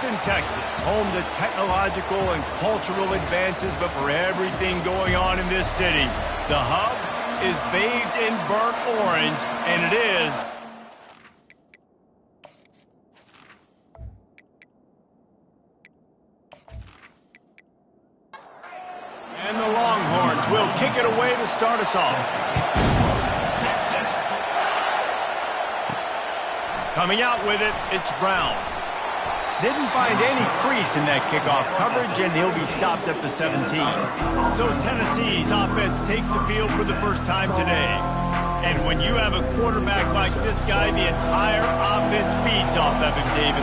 Houston, Texas, home to technological and cultural advances, but for everything going on in this city, the hub is bathed in burnt orange, and it is and the Longhorns will kick it away to start us off. Coming out with it, it's Brown. Didn't find any crease in that kickoff coverage, and he'll be stopped at the 17. So Tennessee's offense takes the field for the first time today. And when you have a quarterback like this guy, the entire offense feeds off of him, David.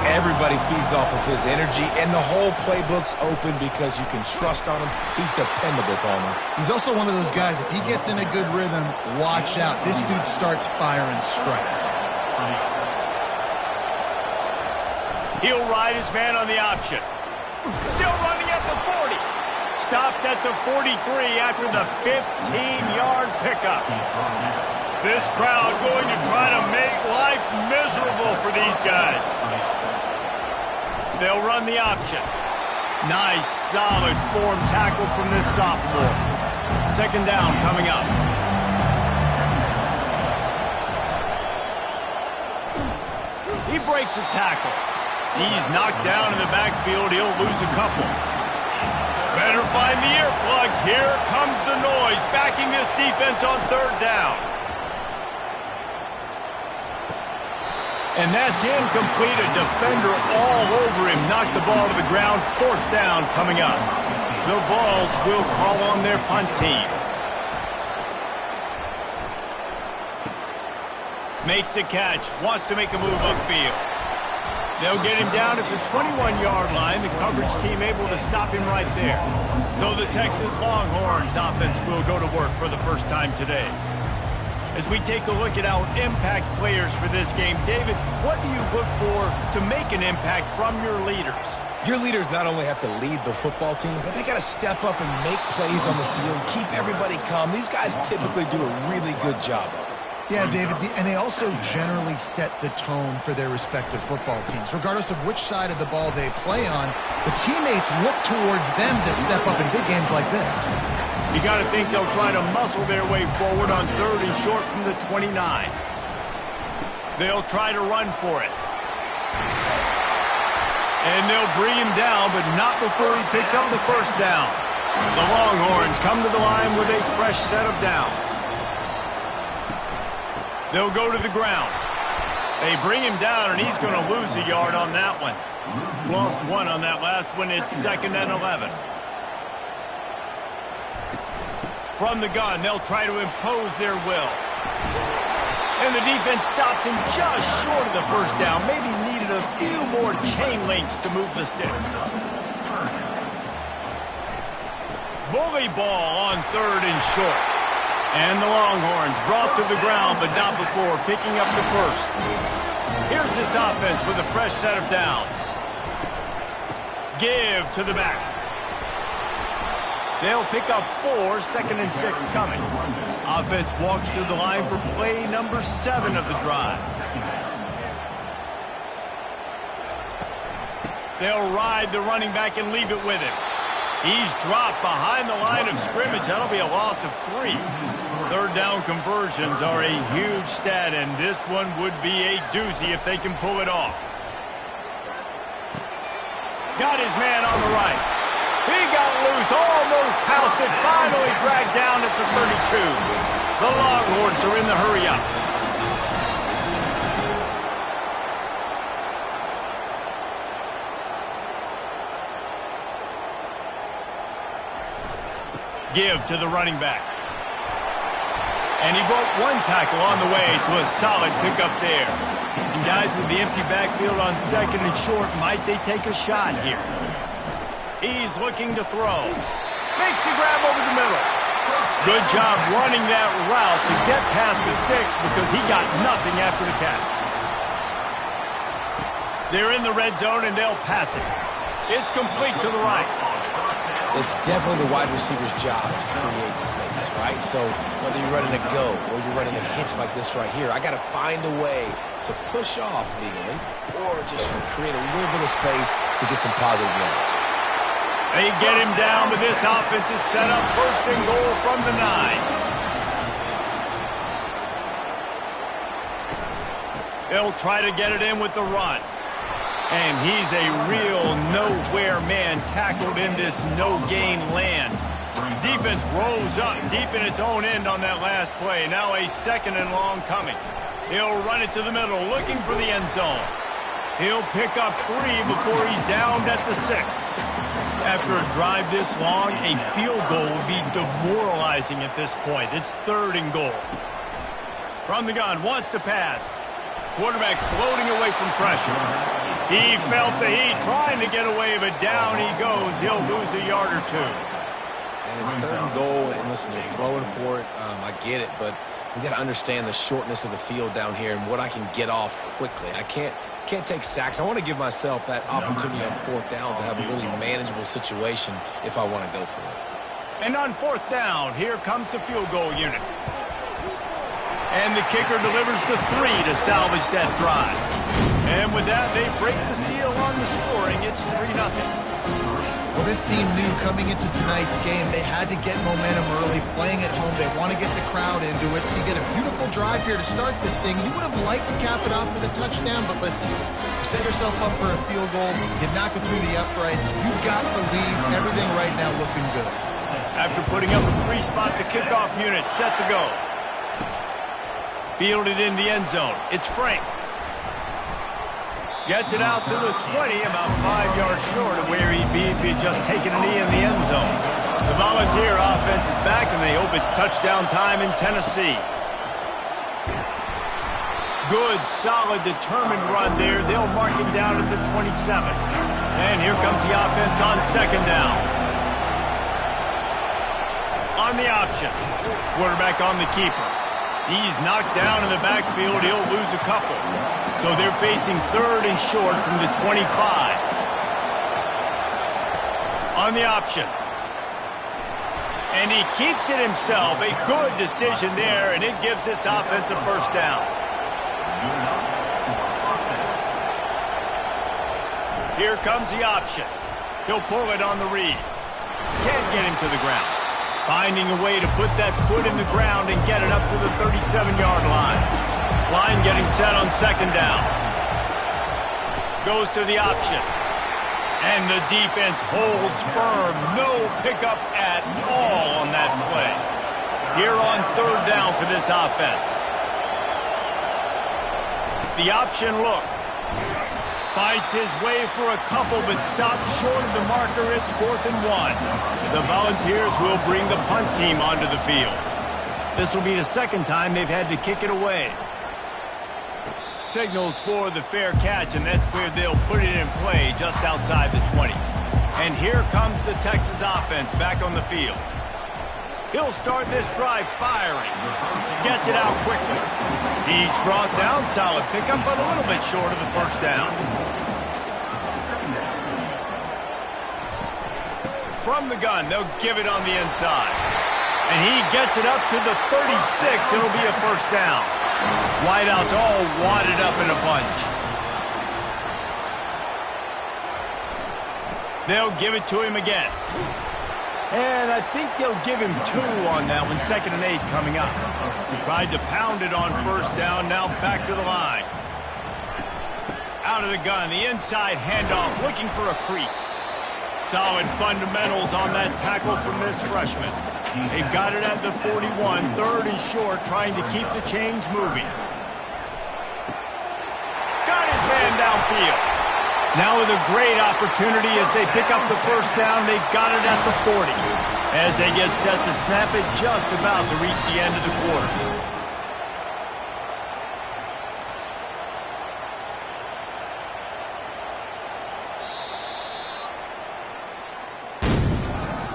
Everybody feeds off of his energy, and the whole playbook's open because you can trust on him. He's dependable, Palmer. He's also one of those guys, if he gets in a good rhythm, watch out. This dude starts firing strikes. He'll ride his man on the option. Still running at the 40. Stopped at the 43 after the 15-yard pickup. This crowd going to try to make life miserable for these guys. They'll run the option. Nice, solid form tackle from this sophomore. Second down coming up. He breaks a tackle. He's knocked down in the backfield. He'll lose a couple. Better find the earplugs. Here comes the noise, backing this defense on third down. And that's incomplete. A defender all over him. Knocked the ball to the ground. Fourth down coming up. The Vols will call on their punt team. Makes the catch. Wants to make a move upfield. They'll get him down at the 21-yard line. The coverage team able to stop him right there. So the Texas Longhorns offense will go to work for the first time today. As we take a look at our impact players for this game, David, what do you look for to make an impact from your leaders? Your leaders not only have to lead the football team, but they got to step up and make plays on the field, keep everybody calm. These guys typically do a really good job of it. Yeah, David, and they also generally set the tone for their respective football teams. Regardless of which side of the ball they play on, the teammates look towards them to step up in big games like this. You got to think they'll try to muscle their way forward on third and short from the 29. They'll try to run for it. And they'll bring him down, but not before he picks up the first down. The Longhorns come to the line with a fresh set of downs. They'll go to the ground. They bring him down, and he's going to lose a yard on that one. Lost one on that last one. It's 2nd and 11. From the gun, they'll try to impose their will. And the defense stops him just short of the first down. Maybe needed a few more chain links to move the sticks. Bully ball on third and short. And the Longhorns brought to the ground, but not before picking up the first. Here's this offense with a fresh set of downs. Give to the back. They'll pick up 4, 2nd and 6 coming. Offense walks to the line for play number 7 of the drive. They'll ride the running back and leave it with him. He's dropped behind the line of scrimmage. That'll be a loss of 3. Third down conversions are a huge stat, and this one would be a doozy if they can pull it off. Got his man on the right. He got loose, almost housed it, finally dragged down at the 32. The Longhorns are in the hurry-up. Give to the running back. And he broke one tackle on the way to a solid pickup there. And guys, with the empty backfield on 2nd and short, might they take a shot here? He's looking to throw. Makes the grab over the middle. Good job running that route to get past the sticks because he got nothing after the catch. They're in the red zone and they'll pass it. It's complete to the right. It's definitely the wide receiver's job to create space, right? So whether you're running a go or you're running a hitch like this right here, I got to find a way to push off legally or just create a little bit of space to get some positive yards. They get him down, but this offense is set up 1st and goal from the 9. They'll try to get it in with the run. And he's a real nowhere man tackled in this no-gain land. Defense rolls up deep in its own end on that last play. Now a 2nd and long coming. He'll run it to the middle, looking for the end zone. He'll pick up 3 before he's downed at the 6. After a drive this long, a field goal would be demoralizing at this point. It's 3rd and goal. From the gun, wants to pass. Quarterback floating away from pressure. He felt the heat, trying to get away, but down he goes. He'll lose a yard or 2. And it's 3rd and goal, and listen, they're throwing for it. I get it, but we got to understand the shortness of the field down here and what I can get off quickly. I can't take sacks. I want to give myself that opportunity on 4th down to have a really manageable situation if I want to go for it. And on 4th down, here comes the field goal unit. And the kicker delivers the 3 to salvage that drive. And with that, they break the seal on the scoring. It's 3-0. Well, this team knew coming into tonight's game they had to get momentum early, playing at home. They want to get the crowd into it, so you get a beautiful drive here to start this thing. You would have liked to cap it off with a touchdown, but listen, you set yourself up for a field goal, you knock it through the uprights, you got the lead, everything right now looking good. After putting up a 3-spot, the kickoff unit set to go. Fielded in the end zone. It's Frank. Gets it out to the 20, about 5 yards short of where he'd be if he had just taken a knee in the end zone. The Volunteer offense is back, and they hope it's touchdown time in Tennessee. Good, solid, determined run there. They'll mark him down at the 27. And here comes the offense on 2nd down. On the option. Quarterback on the keeper. He's knocked down in the backfield. He'll lose a couple. So they're facing 3rd and short from the 25. On the option. And he keeps it himself. A good decision there, and it gives this offense a 1st down. Here comes the option. He'll pull it on the read. Can't get him to the ground. Finding a way to put that foot in the ground and get it up to the 37-yard line. Line getting set on 2nd down. Goes to the option. And the defense holds firm. No pickup at all on that play. Here on 3rd down for this offense. The option look. Fights his way for a couple, but stops short of the marker. It's 4th and 1. The Volunteers will bring the punt team onto the field. This will be the 2nd time they've had to kick it away. Signals for the fair catch, and that's where they'll put it in play just outside the 20. And here comes the Texas offense back on the field. He'll start this drive firing. Gets it out quickly. He's brought down, solid pickup, but a little bit short of the 1st down. From the gun, they'll give it on the inside. And he gets it up to the 36. It'll be a 1st down. Wideouts all wadded up in a bunch. They'll give it to him again. And I think they'll give him 2 on that one. 2nd and 8 coming up. Tried to pound it on 1st down. Now back to the line. Out of the gun. The inside handoff. Looking for a crease. Solid fundamentals on that tackle from this freshman. They've got it at the 41. 3rd and short. Trying to keep the chains moving. Got his man downfield. Now with a great opportunity as they pick up the 1st down, they've got it at the 40. As they get set to snap it, just about to reach the end of the quarter.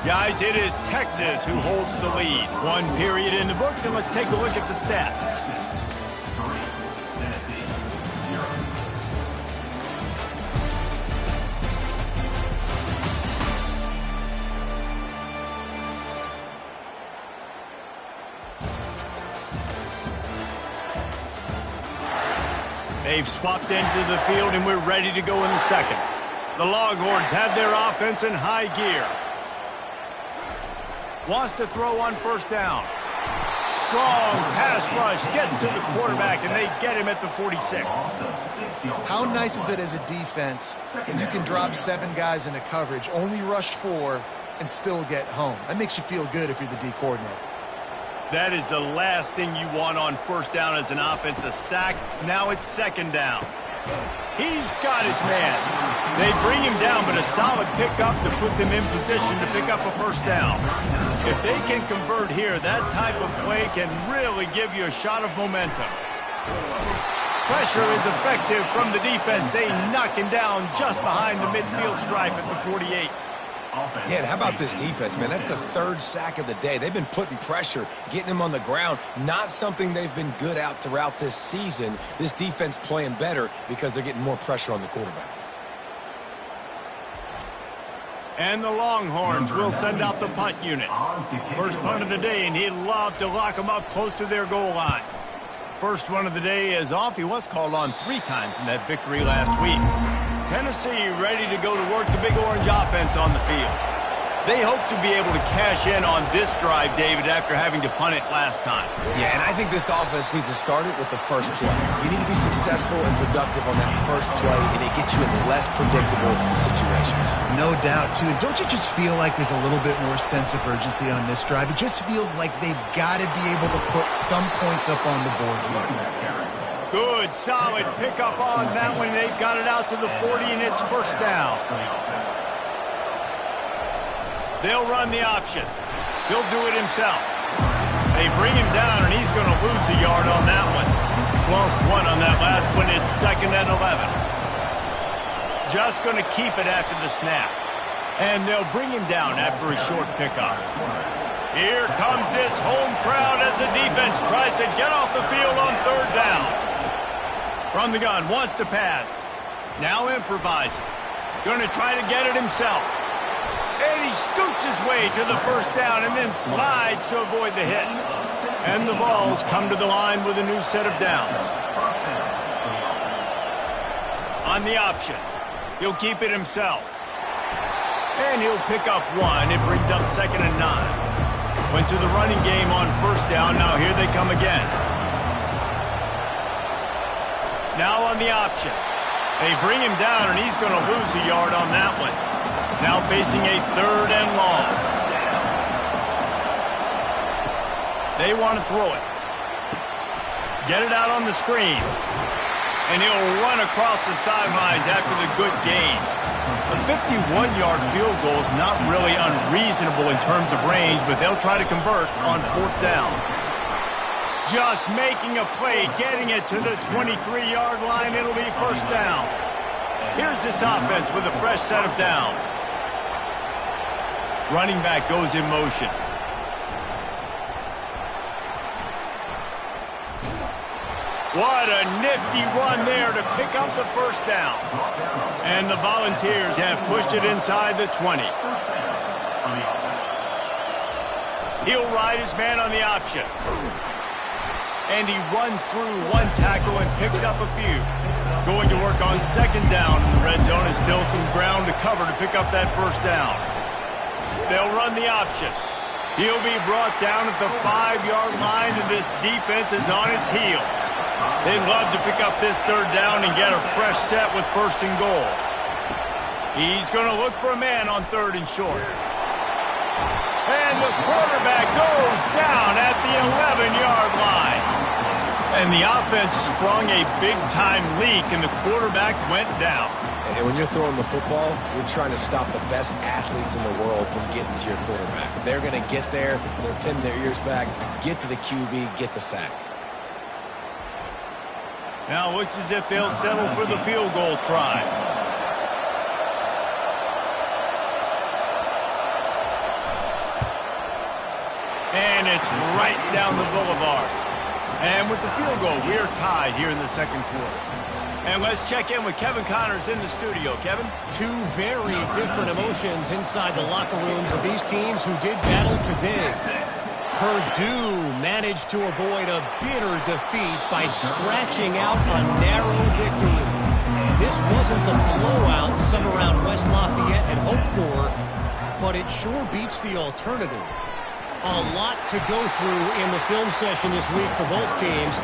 Guys, it is Texas who holds the lead. 1 period in the books, and let's take a look at the stats. They've swapped ends of the field, and we're ready to go in the second. The Longhorns have their offense in high gear. Wants to throw on first down. Strong pass rush, gets to the quarterback, and they get him at the 46. How nice is it as a defense when you can drop 7 guys into coverage, only rush 4, and still get home? That makes you feel good if you're the D coordinator. That is the last thing you want on first down as an offensive sack. Now it's second down. He's got his man. They bring him down, but a solid pickup to put them in position to pick up a first down. If they can convert here, that type of play can really give you a shot of momentum. Pressure is effective from the defense. They knock him down just behind the midfield stripe at the 48. Yeah, how about this defense, man? That's the 3rd sack of the day. They've been putting pressure, getting him on the ground. Not something they've been good at throughout this season. This defense playing better because they're getting more pressure on the quarterback. And the Longhorns will send out the punt unit. First punt of the day, and he'd love to lock them up close to their goal line. First one of the day is off. He was called on 3 times in that victory last week. Tennessee ready to go to work the Big Orange offense on the field. They hope to be able to cash in on this drive, David, after having to punt it last time. Yeah, and I think this offense needs to start it with the first play. You need to be successful and productive on that first play, and it gets you in less predictable situations. No doubt, too. And don't you just feel like there's a little bit more sense of urgency on this drive? It just feels like they've got to be able to put some points up on the board here. Good, solid pickup on that one. They've got it out to the 40, and it's first down. They'll run the option. He'll do it himself. They bring him down, and he's going to lose a yard on that one. Lost 1 on that last one. It's 2nd and 11. Just going to keep it after the snap. And they'll bring him down after a short pickup. Here comes this home crowd as the defense tries to get off the field on 3rd down. From the gun, wants to pass. Now improvising. Going to try to get it himself. And he scoots his way to the first down and then slides to avoid the hit. And the Vols come to the line with a new set of downs. On the option, he'll keep it himself. And he'll pick up 1. It brings up 2nd and 9. Went to the running game on first down. Now here they come again. Now on the option. They bring him down, and he's going to lose a yard on that one. Now facing a 3rd and long. They want to throw it. Get it out on the screen. And he'll run across the sidelines after the good gain. A 51-yard field goal is not really unreasonable in terms of range, but they'll try to convert on 4th down. Just making a play, getting it to the 23-yard line. It'll be first down. Here's this offense with a fresh set of downs. Running back goes in motion. What a nifty run there to pick up the first down. And the Volunteers have pushed it inside the 20. He'll ride his man on the option. And he runs through 1 tackle and picks up a few. Going to work on 2nd down. In the red zone is still some ground to cover to pick up that first down. They'll run the option. He'll be brought down at the 5-yard line, and this defense is on its heels. They'd love to pick up this 3rd down and get a fresh set with 1st and goal. He's going to look for a man on 3rd and short. And the quarterback goes down at the 11-yard line. And the offense sprung a big-time leak, and the quarterback went down. And when you're throwing the football, you're trying to stop the best athletes in the world from getting to your quarterback. They're going to get there, they're pinning their ears back, get to the QB, get the sack. Now it looks as if they'll settle for the field goal try. And it's right down the boulevard. And with the field goal, we are tied here in the 2nd quarter. And let's check in with Kevin Connors in the studio. Kevin? 2 very different emotions inside the locker rooms of these teams who did battle today. Purdue managed to avoid a bitter defeat by scratching out a narrow victory. This wasn't the blowout some around West Lafayette had hoped for, but it sure beats the alternative. A lot to go through in the film session this week for both teams,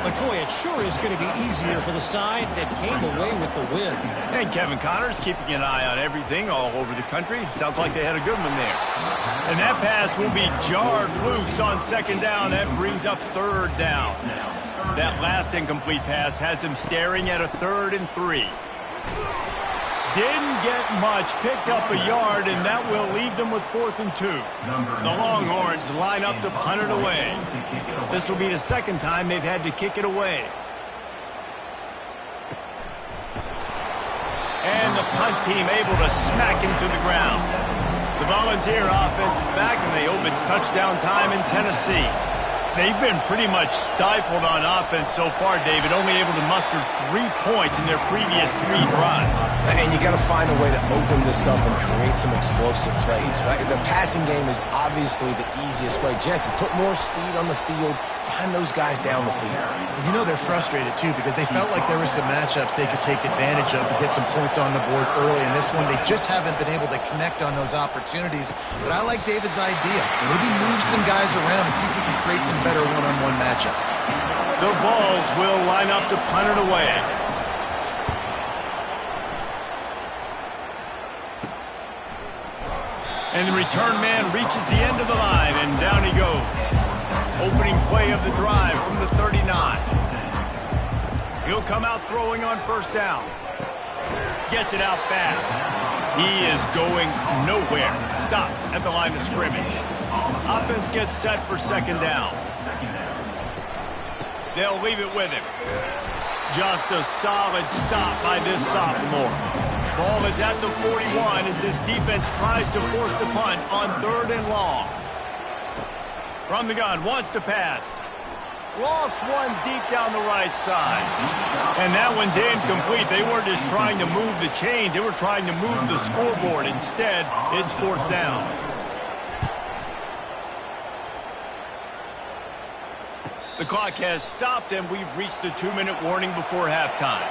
but boy, it sure is going to be easier for the side that came away with the win. And Kevin Connors keeping an eye on everything all over the country. Sounds like they had a good one there. And that pass will be jarred loose on second down. That brings up third down. That last incomplete pass has him staring at a 3rd and 3. Didn't get much, picked up a yard, and that will leave them with 4th and 2. The Longhorns line up to punt it away. This will be the second time they've had to kick it away. And the punt team able to smack him to the ground. The Volunteer offense is back, and they hope it's touchdown time in Tennessee. They've been pretty much stifled on offense so far, David, only able to muster 3 points in their previous 3 drives. And you got to find a way to open this up and create some explosive plays. The passing game is obviously the easiest way. Jesse, put more speed on the field. Find those guys down the field. And you know they're frustrated, too, because they felt like there were some matchups they could take advantage of to get some points on the board early. In this one, they just haven't been able to connect on those opportunities. But I like David's idea. Maybe move some guys around and see if we can create some better one-on-one matchups. The Vols will line up to punt it away. And the return man reaches the end of the line, and down he goes. Opening play of the drive from the 39. He'll come out throwing on first down. Gets it out fast. He is going nowhere. Stop at the line of scrimmage. Offense gets set for second down. They'll leave it with him. Just a solid stop by this sophomore. Ball is at the 41 as this defense tries to force the punt on 3rd and long. From the gun, wants to pass. Lost one deep down the right side. And that one's incomplete. They weren't just trying to move the chains. They were trying to move the scoreboard. Instead, it's 4th down. The clock has stopped, and we've reached the 2-minute warning before halftime.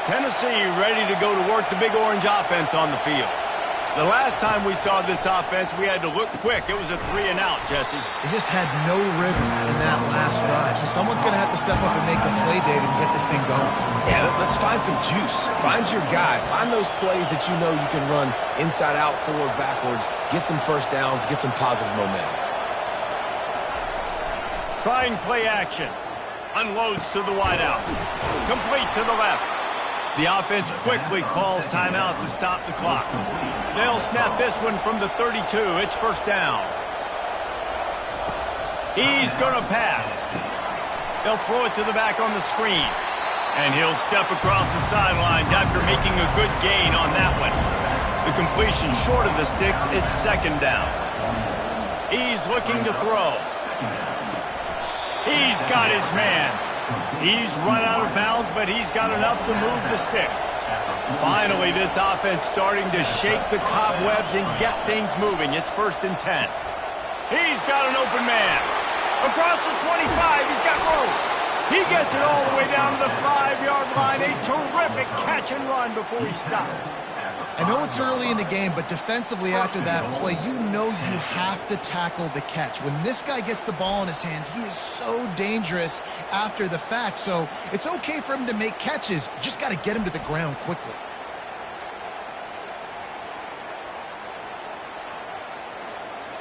Tennessee ready to go to work the Big Orange offense on the field. The last time we saw this offense, we had to look quick. It was a 3-and-out, Jesse. They just had no rhythm in that last drive. So someone's going to have to step up and make a play, David, and get this thing going. Yeah, let's find some juice. Find your guy. Find those plays that you know you can run inside out, forward, backwards. Get some first downs. Get some positive momentum. Trying play action. Unloads to the wideout. Complete to the left. The offense quickly calls timeout to stop the clock. They'll snap this one from the 32. It's first down. He's going to pass. They'll throw it to the back on the screen. And he'll step across the sidelines after making a good gain on that one. The completion short of the sticks. It's second down. He's looking to throw. He's got his man. He's run out of bounds, but he's got enough to move the sticks. Finally, this offense starting to shake the cobwebs and get things moving. It's 1st and 10. He's got an open man. Across the 25, he's got room. He gets it all the way down to the 5-yard line. A terrific catch and run before he stopped. I know it's early in the game, but defensively after that play, you know you have to tackle the catch. When this guy gets the ball in his hands, he is so dangerous after the fact. So it's okay for him to make catches. You just got to get him to the ground quickly.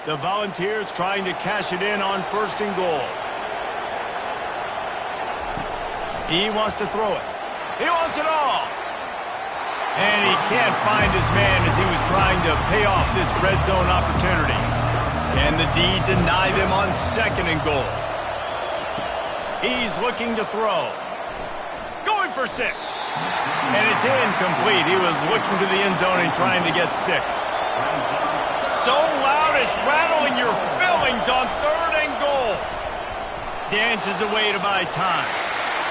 The Volunteers trying to cash it in on 1st and goal. He wants to throw it. He wants it all. And he can't find his man as he was trying to pay off this red zone opportunity. Can the D deny them on 2nd and goal? He's looking to throw. Going for 6. And it's incomplete. He was looking to the end zone and trying to get 6. So loud it's rattling your fillings on 3rd and goal. Dances away to buy time.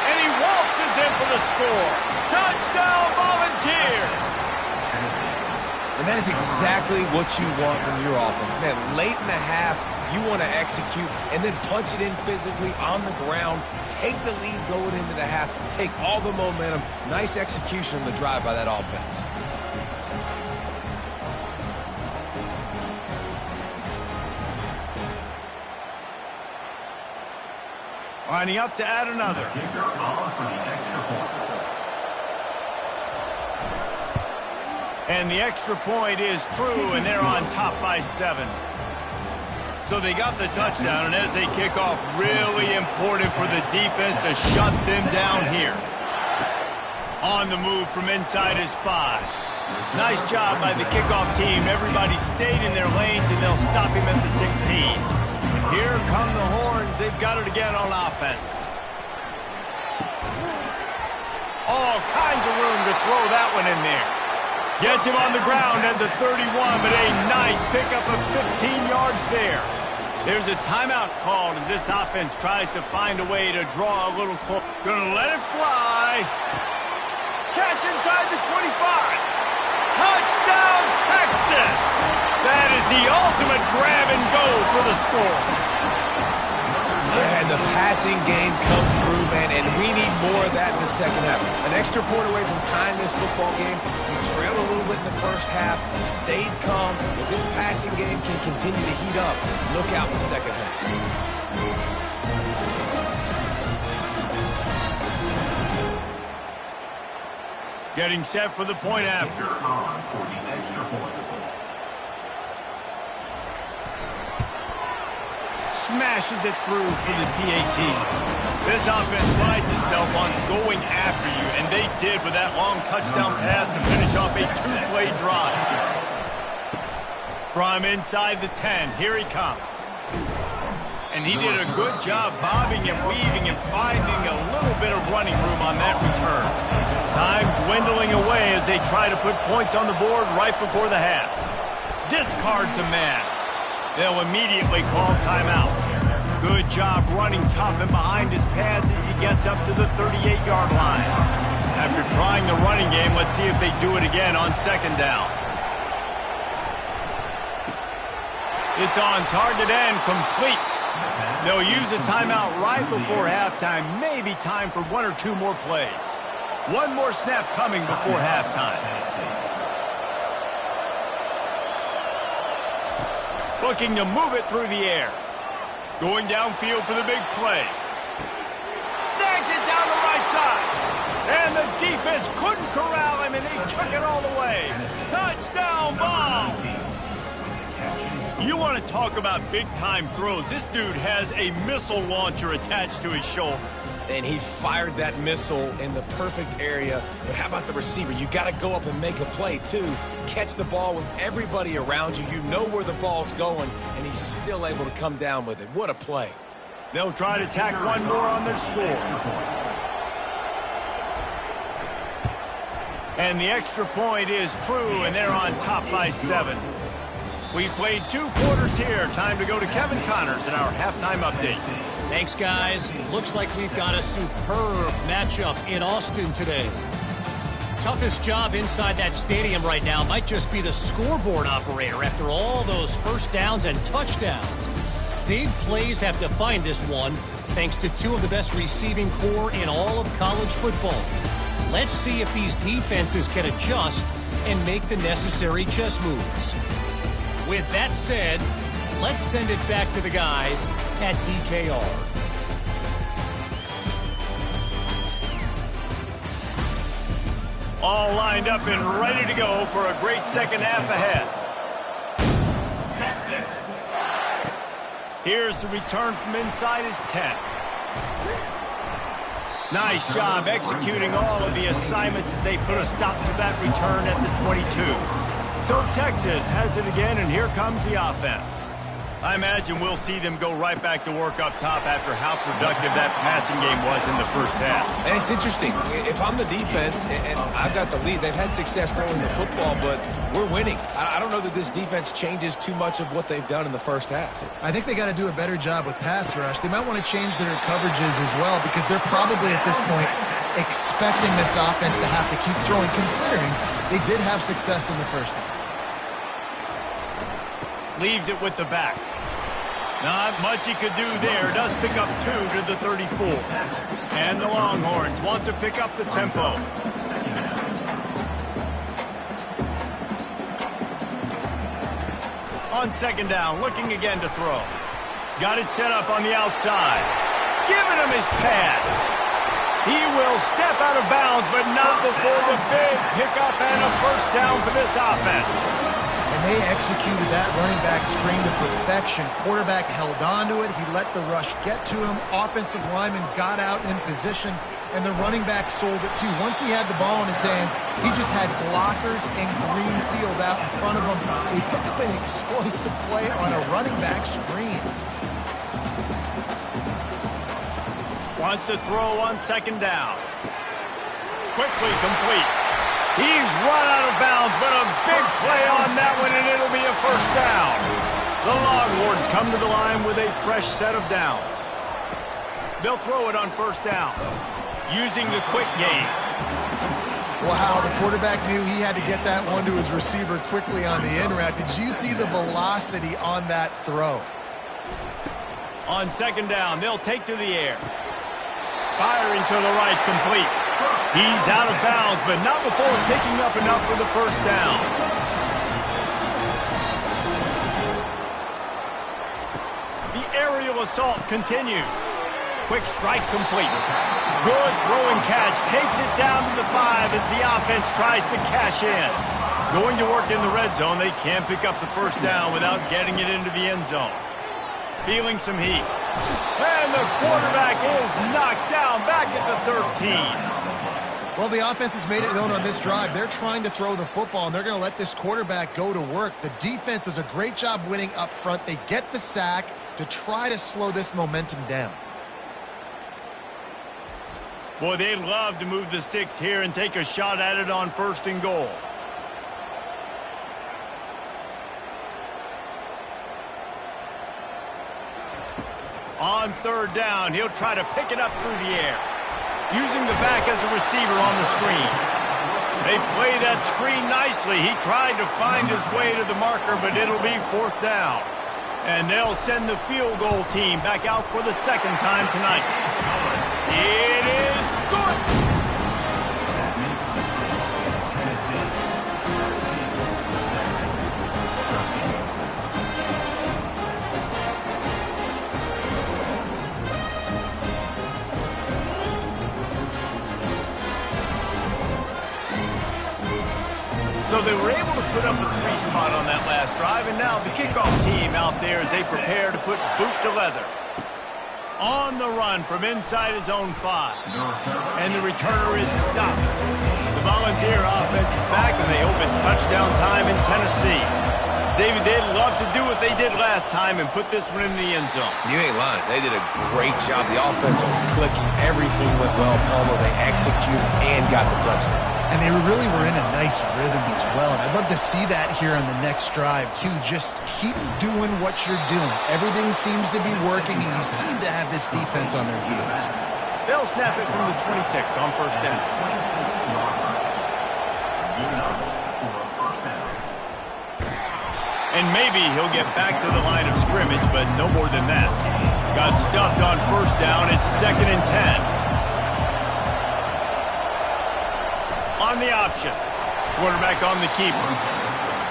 And he waltzes in for the score. Touchdown, Volunteers! And that is exactly what you want from your offense. Man, late in the half, You want to execute and then punch it in physically on the ground. Take the lead going into the half. Take all the momentum. Nice execution on the drive by that offense. Lining up to add another. And the extra point is true, and they're on top by 7. So they got the touchdown, and as they kick off, really important for the defense to shut them down here. On the move from inside is 5. Nice job by the kickoff team. Everybody stayed in their lanes, and they'll stop him at the 16. And here come the horns. They've got it again on offense. All kinds of room to throw that one in there. Gets him on the ground at the 31, but a nice pickup of 15 yards there. There's a timeout called as this offense tries to find a way to draw a little close. Gonna let it fly. Catch inside the 25. Touchdown, Texas! That is the ultimate grab and go for the score. Yeah, and the passing game comes through, man, and we need more of that in the second half. An extra point away from tying this football game. We trailed a little bit in the first half, stayed calm. If this passing game can continue to heat up, look out in the second half. Getting set for the point after. Smashes it through for the PAT. This offense prides itself on going after you, and they did with that long touchdown pass to finish off a 2-play drive. From inside the 10, here he comes. And he did a good job bobbing and weaving and finding a little bit of running room on that return. Time dwindling away as they try to put points on the board right before the half. Discards a man. They'll immediately call timeout. Good job running tough and behind his pads as he gets up to the 38-yard line. After trying the running game, let's see if they do it again on second down. It's on target and complete. They'll use a timeout right before halftime. Maybe time for 1 or 2 more plays. One more snap coming before halftime. Looking to move it through the air. Going downfield for the big play. Snags it down the right side. And the defense couldn't corral him, and he took it all the way. Touchdown ball. You want to talk about big-time throws. This dude has a missile launcher attached to his shoulder. And he fired that missile in the perfect area. But how about the receiver? You got to go up and make a play, too. Catch the ball with everybody around you. You know where the ball's going, and he's still able to come down with it. What a play. They'll try to tack one more on their score. And the extra point is true, and they're on top by 7. We've played 2 quarters here. Time to go to Kevin Connors in our halftime update. Thanks, guys. Looks like we've got a superb matchup in Austin today. Toughest job inside that stadium right now might just be the scoreboard operator after all those first downs and touchdowns. Big plays have defined this one, thanks to 2 of the best receiving core in all of college football. Let's see if these defenses can adjust and make the necessary chess moves. With that said, let's send it back to the guys at DKR. All lined up and ready to go for a great second half ahead. Texas. Here's the return from inside his 10. Nice job executing all of the assignments as they put a stop to that return at the 22. So Texas has it again, and here comes the offense. I imagine we'll see them go right back to work up top after how productive that passing game was in the first half. And it's interesting. If I'm the defense and I've got the lead, they've had success throwing the football, but we're winning. I don't know that this defense changes too much of what they've done in the first half. I think they got to do a better job with pass rush. They might want to change their coverages as well because they're probably at this point expecting this offense to have to keep throwing, considering they did have success in the first half. Leaves it with the back. Not much he could do there. Does pick up 2 to the 34. And the Longhorns want to pick up the tempo. On second down, looking again to throw. Got it set up on the outside. Giving him his pass. He will step out of bounds, but not before the big pickup and a first down for this offense. And they executed that running back screen to perfection. Quarterback held on to it. He let the rush get to him. Offensive lineman got out in position, and the running back sold it too. Once he had the ball in his hands, he just had blockers and green field out in front of him. They picked up an explosive play on a running back screen. Wants to throw on second down. Quickly complete. He's run out of bounds, but a big play on that one, and it'll be a first down. The Longhorns come to the line with a fresh set of downs. They'll throw it on first down, using the quick game. Wow, the quarterback knew he had to get that one to his receiver quickly on the in route. Did you see the velocity on that throw? On second down, they'll take to the air. Firing to the right, complete. He's out of bounds, but not before picking up enough for the first down. The aerial assault continues. Quick strike complete. Good throwing catch. Takes it down to the 5 as the offense tries to cash in. Going to work in the red zone. They can't pick up the first down without getting it into the end zone. Feeling some heat. And the quarterback is knocked down back at the 13. Well, the offense has made it known on this drive. They're trying to throw the football, and they're going to let this quarterback go to work. The defense does a great job winning up front. They get the sack to try to slow this momentum down. Boy, they'd love to move the sticks here and take a shot at it on first and goal. On third down, he'll try to pick it up through the air. Using the back as a receiver on the screen. They play that screen nicely. He tried to find his way to the marker, but it'll be fourth down. And they'll send the field goal team back out for the second time tonight. It is good. So they were able to put up a 3 spot on that last drive, and now the kickoff team out there as they prepare to put boot to leather. On the run from inside his own 5. And the returner is stopped. The Volunteer offense is back, and they hope it's touchdown time in Tennessee. David, they'd love to do what they did last time and put this one in the end zone. You ain't lying. They did a great job. The offense was clicking. Everything went well. Palmer, they executed and got the touchdown. And they really were in a nice rhythm as well. And I'd love to see that here on the next drive, too. Just keep doing what you're doing. Everything seems to be working, and you seem to have this defense on their heels. They'll snap it from the 26 on first down. And maybe he'll get back to the line of scrimmage, but no more than that. Got stuffed on first down. It's 2nd and 10. On the option. Quarterback on the keeper.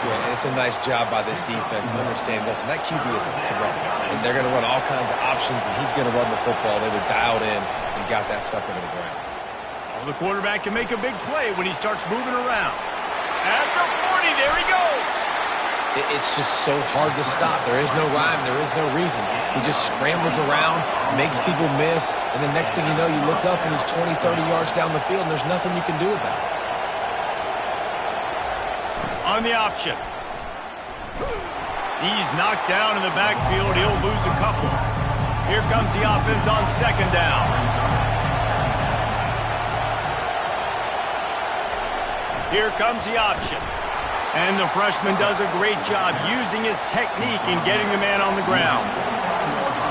Yeah, and it's a nice job by this defense. Understand, listen, that QB is a threat. And they're going to run all kinds of options, and he's going to run the football. They were dialed in and got that sucker to the ground. Well, the quarterback can make a big play when he starts moving around. At the 40, there he goes. It's just so hard to stop. There is no rhyme. There is no reason. He just scrambles around, makes people miss, and the next thing you know, you look up and he's 20, 30 yards down the field, and there's nothing you can do about it. On the option. He's knocked down in the backfield. He'll lose a couple. Here comes the offense on second down. Here comes the option. And the freshman does a great job using his technique and getting the man on the ground.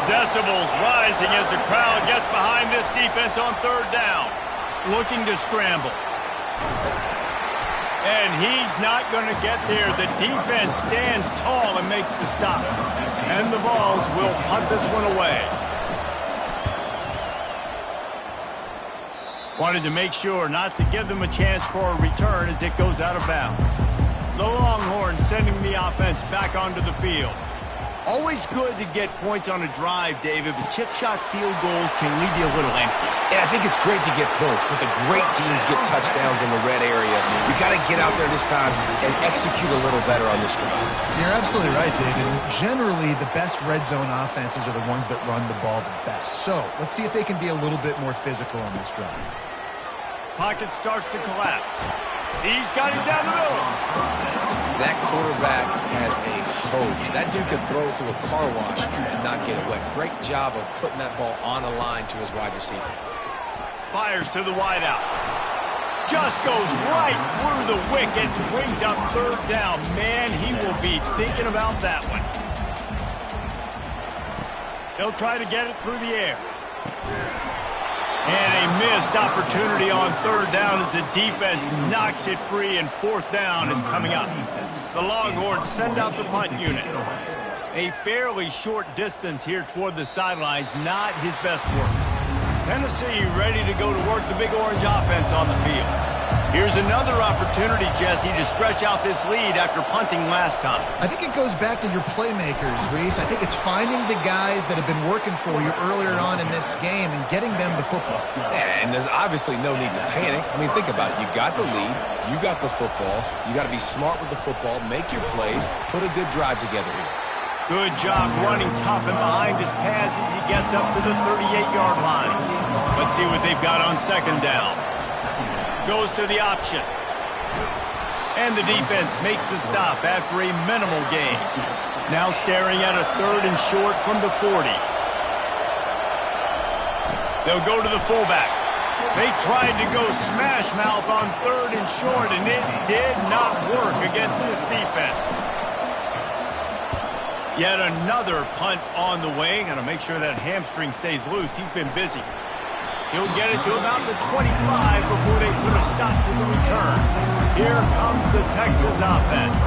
Decibels rising as the crowd gets behind this defense on third down. Looking to scramble. And he's not going to get there. The defense stands tall and makes the stop. And the Vols will punt this one away. Wanted to make sure not to give them a chance for a return as it goes out of bounds. The Longhorns sending the offense back onto the field. Always good to get points on a drive, David, but chip shot field goals can leave you a little empty. And I think it's great to get points, but the great teams get touchdowns in the red area. You got to get out there this time and execute a little better on this drive. You're absolutely right, David. Generally, the best red zone offenses are the ones that run the ball the best. So let's see if they can be a little bit more physical on this drive. Pocket starts to collapse. He's got it down the middle. That quarterback has a hose. That dude could throw it through a car wash and not get it wet. Great job of putting that ball on a line to his wide receiver. Fires to the wideout. Just goes right through the wicket. Brings up third down. Man, he will be thinking about that one. He'll try to get it through the air. And a missed opportunity on third down as the defense knocks it free, and fourth down is coming up. The Longhorns send out the punt unit. A fairly short distance here toward the sidelines, not his best work. Tennessee ready to go to work the Big Orange offense on the field. Here's another opportunity, Jesse, to stretch out this lead after punting last time. I think it goes back to your playmakers, Reese. I think it's finding the guys that have been working for you earlier on in this game and getting them the football. Yeah, and there's obviously no need to panic. I mean, think about it. You got the lead. You got the football. You got to be smart with the football, make your plays, put a good drive together here. Good job running tough and behind his pads as he gets up to the 38-yard line. Let's see what they've got on second down. Goes to the option. And the defense makes the stop after a minimal gain. Now staring at a third and short from the 40. They'll go to the fullback. They tried to go smash mouth on third and short, and it did not work against this defense. Yet another punt on the way. Got to make sure that hamstring stays loose. He's been busy. He'll get it to about the 25 before they put a stop to the return. Here comes the Texas offense.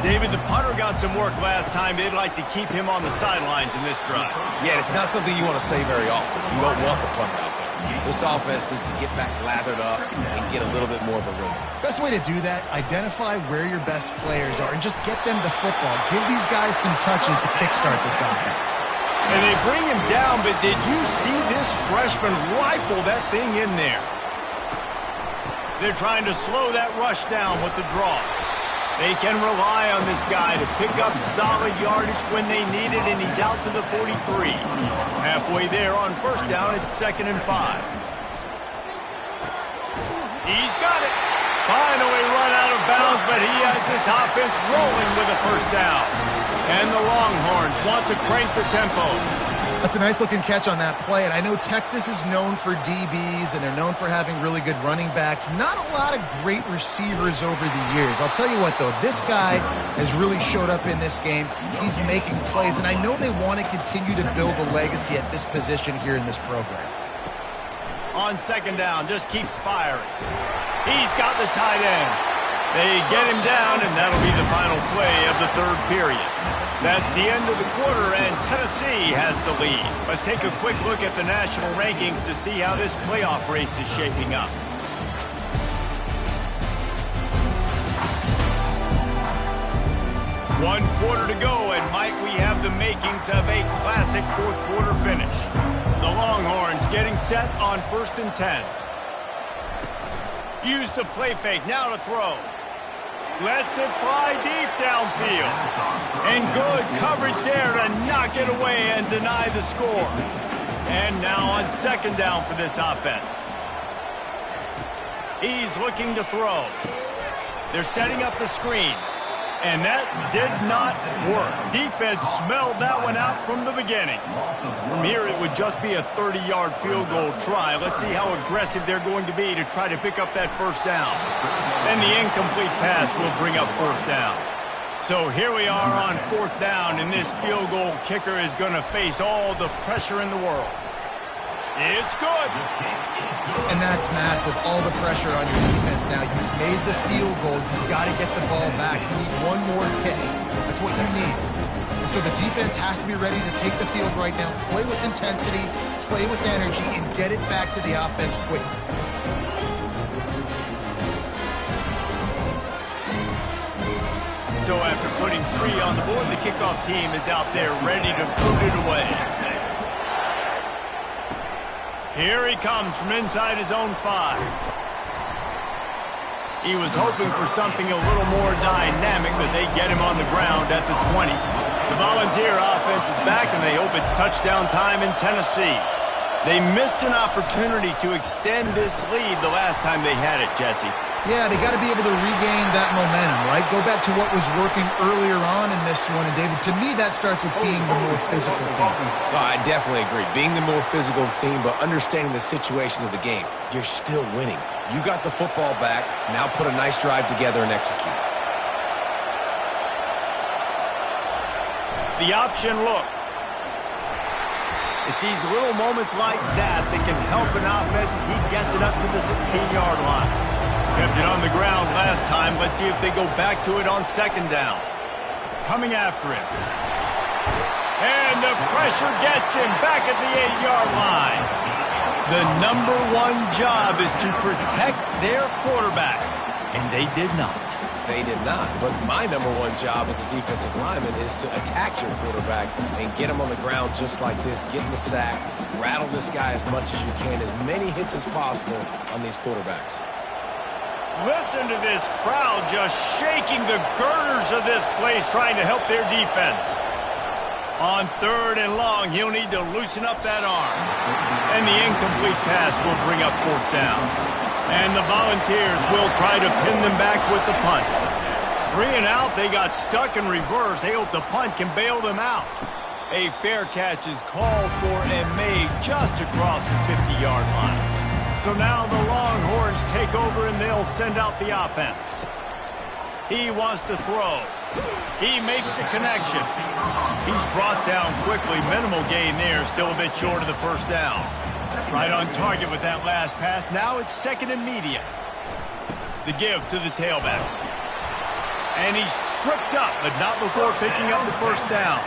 David, the punter got some work last time. They'd like to keep him on the sidelines in this drive. Yeah, it's not something you want to say very often. You don't want the punter out there. This offense needs to get back lathered up and get a little bit more of a rhythm. Best way to do that, identify where your best players are and just get them the football. Give these guys some touches to kickstart this offense. And they bring him down, but did you see this freshman rifle that thing in there? They're trying to slow that rush down with the draw. They can rely on this guy to pick up solid yardage when they need it, and he's out to the 43. Halfway there on first down, it's 2nd and 5. He's got it. Finally run out of bounds, but he has this offense rolling with a first down. And the Longhorns want to crank the tempo. That's a nice-looking catch on that play, and I know Texas is known for DBs, and they're known for having really good running backs. Not a lot of great receivers over the years. I'll tell you what, though, this guy has really showed up in this game. He's making plays, and I know they want to continue to build a legacy at this position here in this program. On second down, just keeps firing. He's got the tight end. They get him down, and that'll be the final play of the third period. That's the end of the quarter, and Tennessee has the lead. Let's take a quick look at the national rankings to see how this playoff race is shaping up. One quarter to go, and might we have the makings of a classic fourth quarter finish. The Longhorns getting set on 1st and 10. Use the play fake, now to throw. Lets it fly deep downfield. And good coverage there to knock it away and deny the score. And now on second down for this offense. He's looking to throw. They're setting up the screen. And that did not work. Defense smelled that one out from the beginning. From here, it would just be a 30-yard field goal try. Let's see how aggressive they're going to be to try to pick up that first down. And the incomplete pass will bring up fourth down. So here we are on fourth down, and this field goal kicker is going to face all the pressure in the world. It's good. And that's massive. All the pressure on your defense now. You've made the field goal. You've got to get the ball back. You need one more hit. That's what you need. And so the defense has to be ready to take the field right now, play with intensity, play with energy, and get it back to the offense quick. So after putting 3 on the board, the kickoff team is out there ready to boot it away. Here he comes from inside his own 5. He was hoping for something a little more dynamic, but they get him on the ground at the 20. The Volunteer offense is back, and they hope it's touchdown time in Tennessee. They missed an opportunity to extend this lead the last time they had it, Jesse. Yeah, they got to be able to regain that momentum, right? Go back to what was working earlier on in this one. And, David, to me, that starts with being the more physical team. Well, I definitely agree. Being the more physical team, but understanding the situation of the game. You're still winning. You got the football back. Now put a nice drive together and execute. The option look. It's these little moments like that that can help an offense as he gets it up to the 16-yard line. Kept it on the ground last time. Let's see if they go back to it on 2nd down. Coming after him. And the pressure gets him back at the 8-yard line. The number 1 job is to protect their quarterback. And they did not. They did not. But my number 1 job as a defensive lineman is to attack your quarterback and get him on the ground just like this. Get in the sack. Rattle this guy as much as you can. As many hits as possible on these quarterbacks. Listen to this crowd just shaking the girders of this place trying to help their defense. On 3rd and long, he'll need to loosen up that arm. And the incomplete pass will bring up 4th down. And the Volunteers will try to pin them back with the punt. 3 and out, they got stuck in reverse. They hope the punt can bail them out. A fair catch is called for and made just across the 50-yard line. So now the Longhorns take over and they'll send out the offense. He wants to throw. He makes the connection. He's brought down quickly. Minimal gain there, still a bit short of the 1st down. Right on target with that last pass. Now it's 2nd and medium. The give to the tailback. And he's tripped up, but not before picking up the 1st down.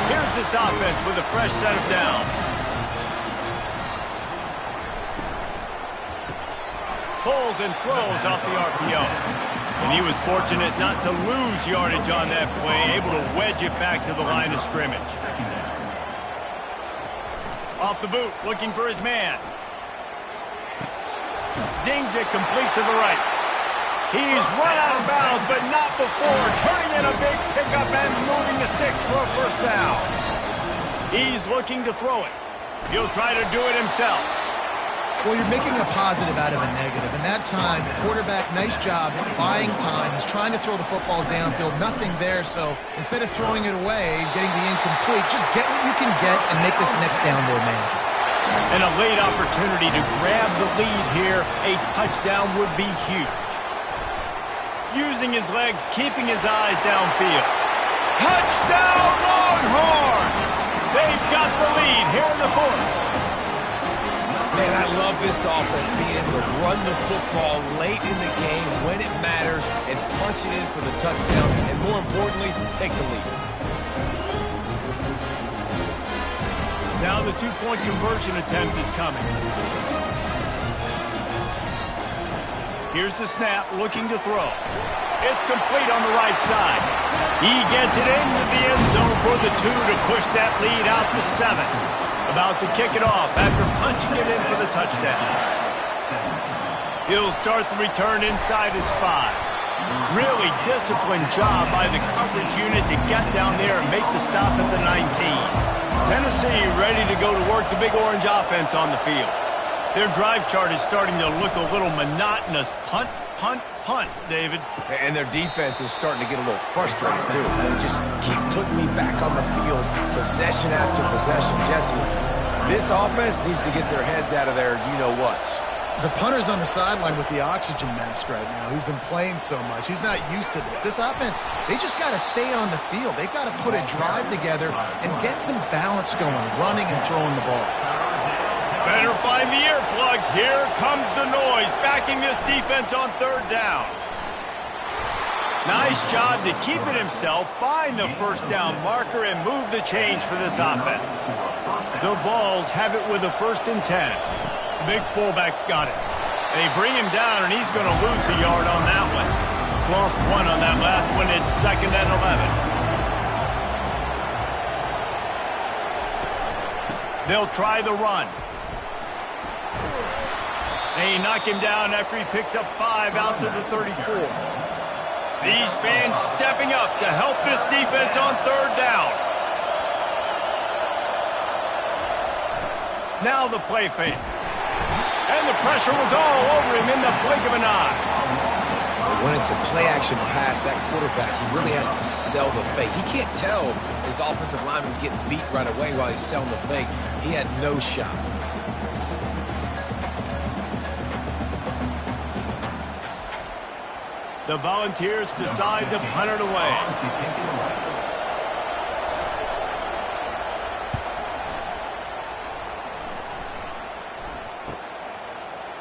Here's this offense with a fresh set of downs. Pulls and throws off the RPO. And he was fortunate not to lose yardage on that play, able to wedge it back to the line of scrimmage. Off the boot, looking for his man. Zings it complete to the right. He's run out of bounds, but not before turning in a big pickup and moving the sticks for a 1st down. He's looking to throw it. He'll try to do it himself. Well, you're making a positive out of a negative. And that time, quarterback, nice job buying time. He's trying to throw the football downfield. Nothing there, so instead of throwing it away, getting the incomplete, just get what you can get and make this next down more manageable. And a late opportunity to grab the lead here. A touchdown would be huge. Using his legs, keeping his eyes downfield. Touchdown, Longhorns! They've got the lead here in the 4th. Man, I love this offense, being able to run the football late in the game when it matters and punch it in for the touchdown, and more importantly, take the lead. Now the 2-point conversion attempt is coming. Here's the snap, looking to throw. It's complete on the right side. He gets it into the end zone for the 2 to push that lead out to 7. About to kick it off after punching it in for the touchdown. He'll start the return inside his 5. Really disciplined job by the coverage unit to get down there and make the stop at the 19. Tennessee ready to go to work the Big Orange offense on the field. Their drive chart is starting to look a little monotonous. Punt, punt, punt, David. And their defense is starting to get a little frustrated, too. They just keep putting me back on the field, possession after possession. Jesse, this offense needs to get their heads out of their you-know-whats. The punter's on the sideline with the oxygen mask right now. He's been playing so much. He's not used to this. This offense, they just got to stay on the field. They've got to put a drive together and get some balance going, running and throwing the ball. better find the earplugs. Here comes the noise, backing this defense on third down. Nice job to keep it himself, find the first down marker, and move the change for this offense. The Vols have it with a 1st and 10. Big fullback's got it. They bring him down, and he's going to lose a yard on that one. Lost 1 on that last one. It's 2nd and 11. They'll try the run. They knock him down after he picks up 5 out to the 34. These fans stepping up to help this defense on third down. Now the play fake. And the pressure was all over him in the blink of an eye. When it's a play-action pass, that quarterback, he really has to sell the fake. He can't tell his offensive lineman's getting beat right away while he's selling the fake. He had no shot. The Volunteers decide to punt it away.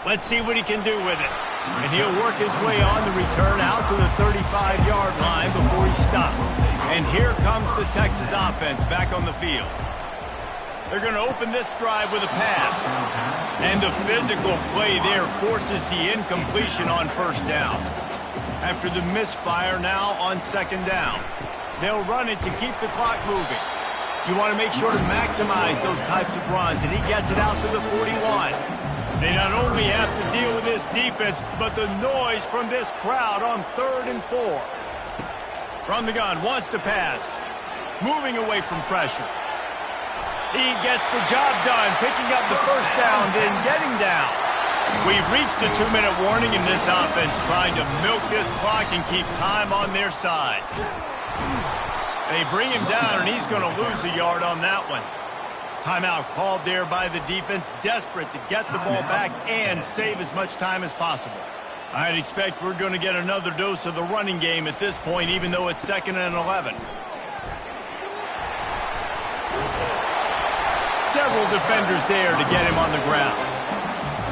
Let's see what he can do with it. And he'll work his way on the return out to the 35-yard line before he stops. And here comes the Texas offense back on the field. They're going to open this drive with a pass. And the physical play there forces the incompletion on first down. After the misfire now on 2nd down. They'll run it to keep the clock moving. You want to make sure to maximize those types of runs, and he gets it out to the 41. They not only have to deal with this defense, but the noise from this crowd on 3rd and 4. From the gun, wants to pass. Moving away from pressure. He gets the job done, picking up the first down, then getting down. We've reached the 2-minute warning in this offense, trying to milk this clock and keep time on their side. They bring him down, and he's going to lose a yard on that one. Timeout called there by the defense, desperate to get the ball back and save as much time as possible. I'd expect we're going to get another dose of the running game at this point, even though it's 2nd and 11. Several defenders there to get him on the ground.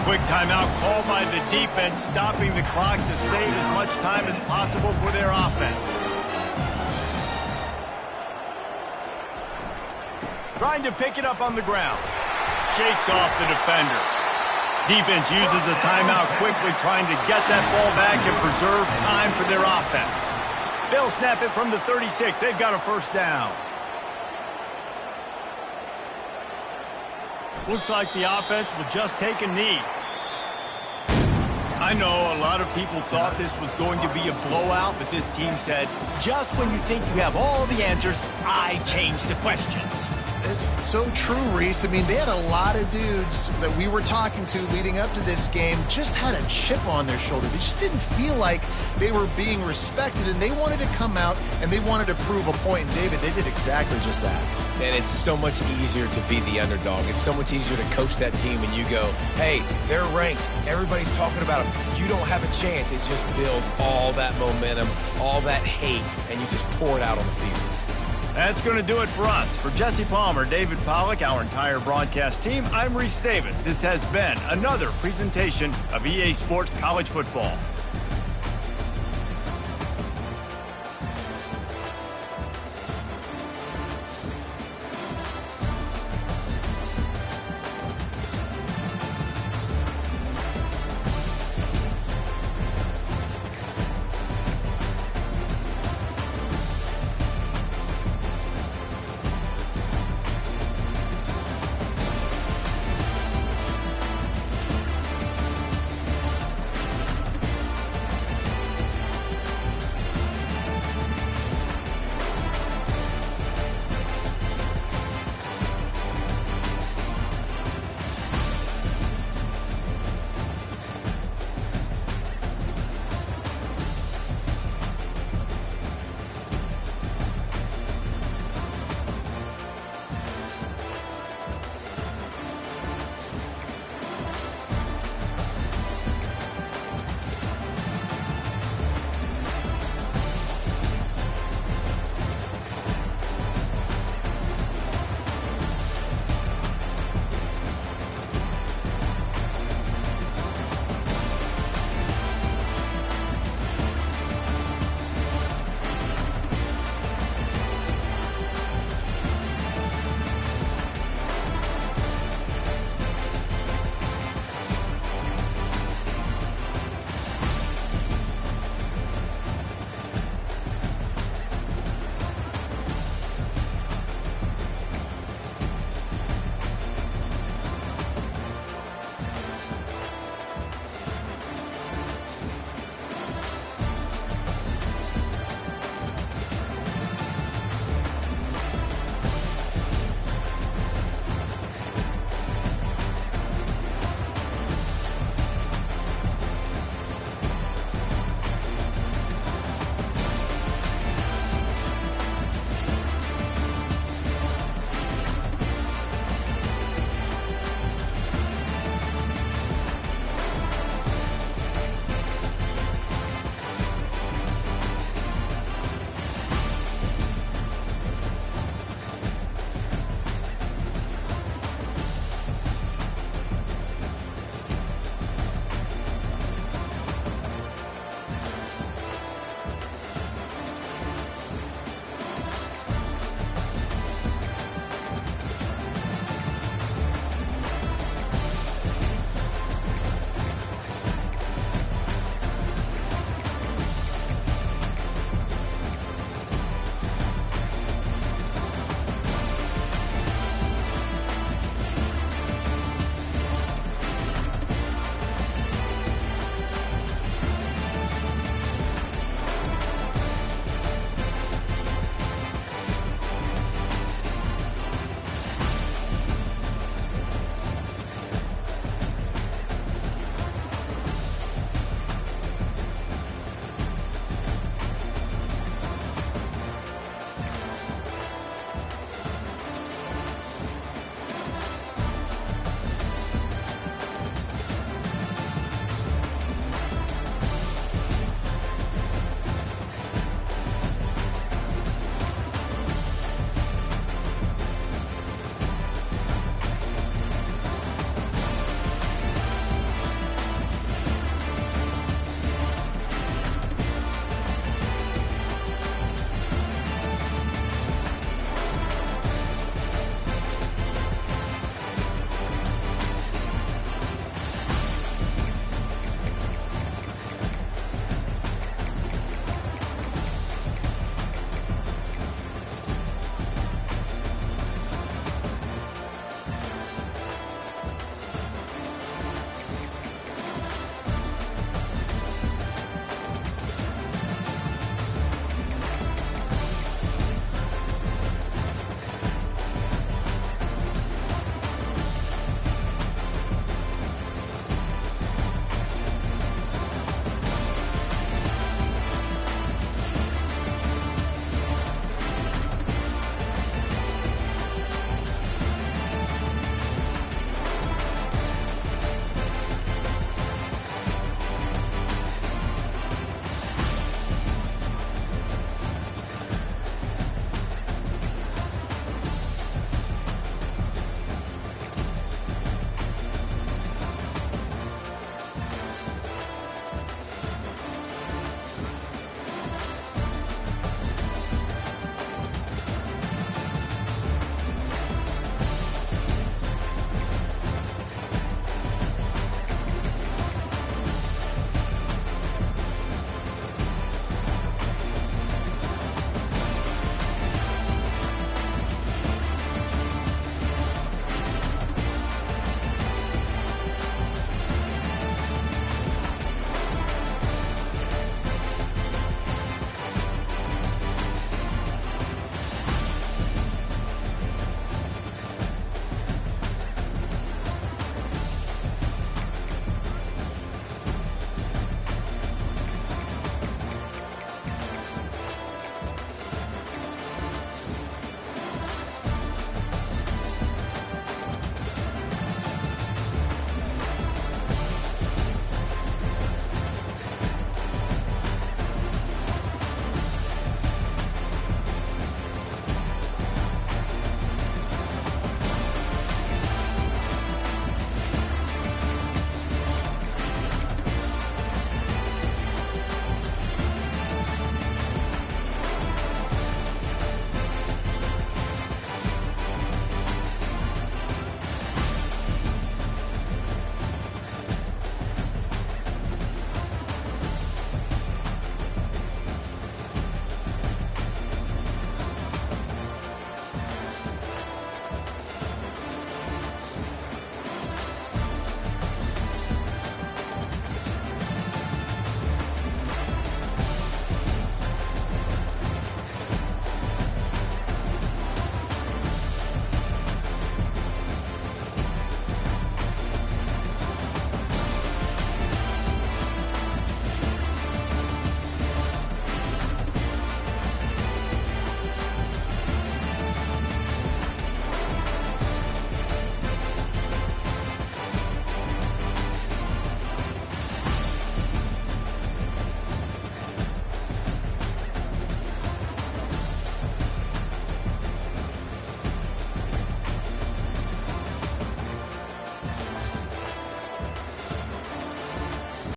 Quick timeout called by the defense, stopping the clock to save as much time as possible for their offense. Trying to pick it up on the ground. Shakes off the defender. Defense uses a timeout quickly, trying to get that ball back and preserve time for their offense. They'll snap it from the 36. They've got a first down. Looks like the offense will just take a knee. I know a lot of people thought this was going to be a blowout, but this team said, just when you think you have all the answers, I change the questions. It's so true, Reese. I mean, they had a lot of dudes that we were talking to leading up to this game just had a chip on their shoulder. They just didn't feel like they were being respected, and they wanted to come out and they wanted to prove a point. And David, they did exactly just that. And it's so much easier to be the underdog. It's so much easier to coach that team and you go, hey, they're ranked. Everybody's talking about them. You don't have a chance. It just builds all that momentum, all that hate, and you just pour it out on the field. That's going to do it for us. For Jesse Palmer, David Pollack, our entire broadcast team, I'm Reese Davis. This has been another presentation of EA Sports College Football.